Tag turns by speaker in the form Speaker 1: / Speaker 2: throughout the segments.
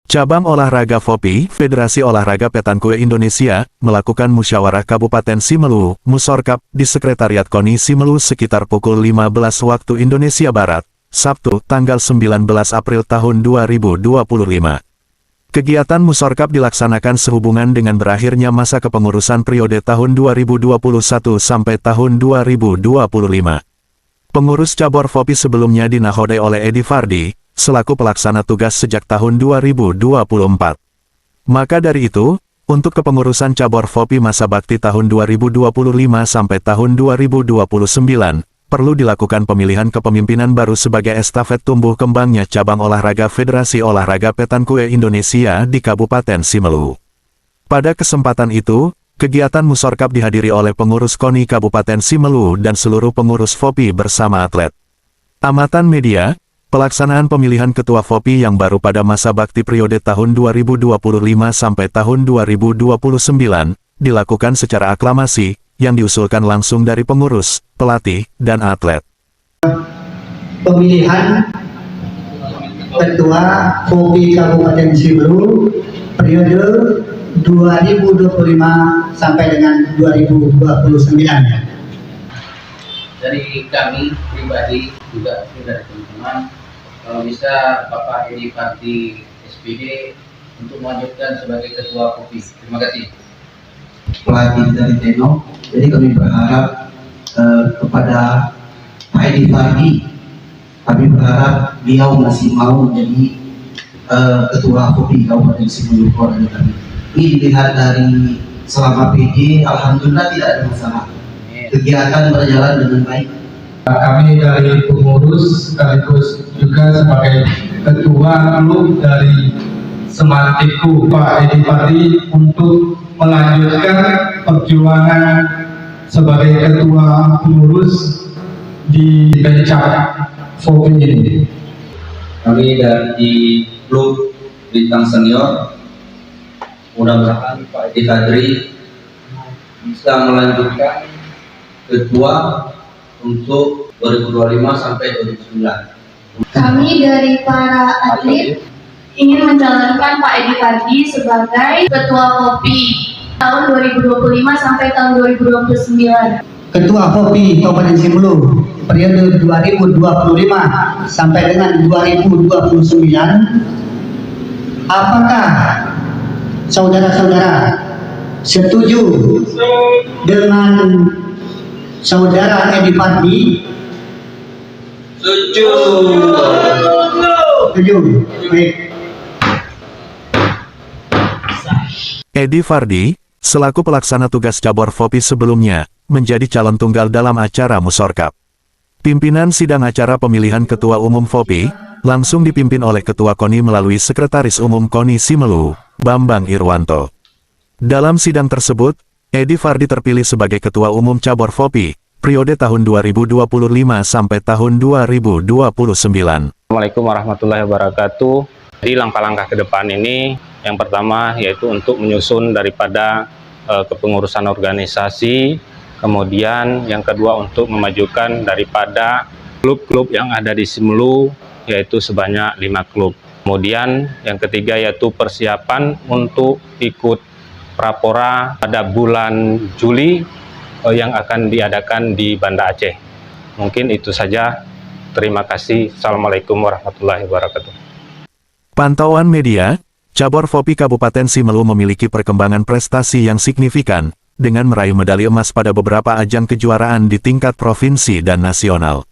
Speaker 1: Cabang Olahraga FOPI, Federasi Olahraga Petankue Indonesia, melakukan musyawarah Kabupaten Simelu, Musorkap, di Sekretariat KONI Simelu sekitar pukul 15 waktu Indonesia Barat, Sabtu, tanggal 19 April tahun 2025. Kegiatan Musorkap dilaksanakan sehubungan dengan berakhirnya masa kepengurusan periode tahun 2021 sampai tahun 2025. Pengurus cabur FOPI sebelumnya dinahodai oleh Edi Fardi, selaku pelaksana tugas sejak tahun 2024. Maka dari itu, untuk kepengurusan cabur FOPI masa bakti tahun 2025 sampai tahun 2029, perlu dilakukan pemilihan kepemimpinan baru sebagai estafet tumbuh kembangnya cabang olahraga Federasi Olahraga Petankue Indonesia di Kabupaten Simelu. Pada kesempatan itu, kegiatan Musorkap dihadiri oleh pengurus KONI Kabupaten Simelu dan seluruh pengurus FOPI bersama atlet. Amatan media, pelaksanaan pemilihan ketua FOPI yang baru pada masa bakti periode tahun 2025 sampai tahun 2029, dilakukan secara aklamasi, yang diusulkan langsung dari pengurus, pelatih, dan atlet.
Speaker 2: Pemilihan ketua FOPI Kabupaten Simelu periode 2025 sampai dengan 2029.
Speaker 3: Dari kami pribadi juga dari teman-teman, kalau bisa Bapak Edi Fardi SPD untuk melanjutkan sebagai ketua FOPI. Terima kasih.
Speaker 4: Pelatih dari Tenok, jadi kami berharap kepada Pak Edi Fardi, kami berharap beliau masih mau menjadi ketua FOPI Kabupaten Simelu dari kami. Ini dilihat dari selama PJ, alhamdulillah tidak ada masalah. Kegiatan berjalan dengan baik.
Speaker 5: Kami dari pengurus sekaligus juga sebagai ketua klub dari Semantiku Pak Edi Fardi untuk melanjutkan perjuangan sebagai ketua pengurus di Bencak FOPI ini.
Speaker 6: Kami dari klub Bintang Senior, mudah-mudahan Pak Edi Fardi bisa melanjutkan ketua untuk 2025 sampai 2029.
Speaker 7: Kami dari para atlet ingin mencalonkan Pak Edi Fardi sebagai ketua FOPI tahun 2025 sampai tahun 2029.
Speaker 2: Ketua FOPI Kabupaten Simelu periode 2025 sampai dengan 2029. Apakah saudara-saudara setuju dengan Saudara Edi Fardi?
Speaker 6: Setuju.
Speaker 2: Setuju. Baik.
Speaker 1: Edi Fardi, selaku pelaksana tugas cabur FOPI sebelumnya, menjadi calon tunggal dalam acara Musorkap. Pimpinan sidang acara pemilihan Ketua Umum FOPI, langsung dipimpin oleh Ketua KONI melalui Sekretaris Umum KONI Simelu, Bambang Irwanto. Dalam sidang tersebut, Edi Fardi terpilih sebagai Ketua Umum Cabur FOPI, periode tahun 2025 sampai tahun 2029.
Speaker 8: Assalamualaikum warahmatullahi wabarakatuh. Di langkah-langkah ke depan ini, yang pertama yaitu untuk menyusun daripada kepengurusan organisasi, kemudian yang kedua untuk memajukan daripada klub-klub yang ada di Simelu, yaitu sebanyak 5 klub. Kemudian yang ketiga yaitu persiapan untuk ikut Prapora pada bulan Juli yang akan diadakan di Banda Aceh. Mungkin itu saja. Terima kasih. Assalamualaikum warahmatullahi wabarakatuh.
Speaker 1: Pantauan media, cabur FOPI Kabupaten Simelu memiliki perkembangan prestasi yang signifikan, dengan meraih medali emas pada beberapa ajang kejuaraan di tingkat provinsi dan nasional.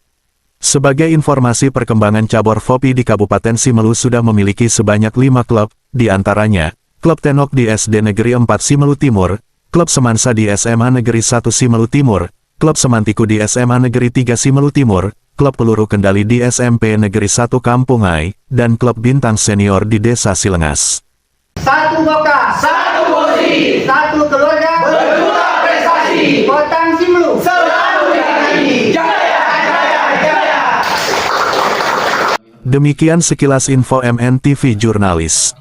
Speaker 1: Sebagai informasi perkembangan cabur FOPI di Kabupaten Simelu sudah memiliki sebanyak 5 klub, di antaranya, Klub Tenok di SD Negeri 4 Simelu Timur, Klub Semansa di SMA Negeri 1 Simelu Timur, Klub Semantiku di SMA Negeri 3 Simelu Timur, Klub Peluru Kendali di SMP Negeri 1 Kampungai, dan Klub Bintang Senior di Desa Silengas.
Speaker 2: Satu Moka,
Speaker 3: Satu posisi,
Speaker 2: satu keluarga,
Speaker 3: berjuta prestasi,
Speaker 2: Kota Simelu.
Speaker 3: selalu dihargai. Jaya, jaya, jaya.
Speaker 1: Demikian sekilas info MNTV Jurnalis.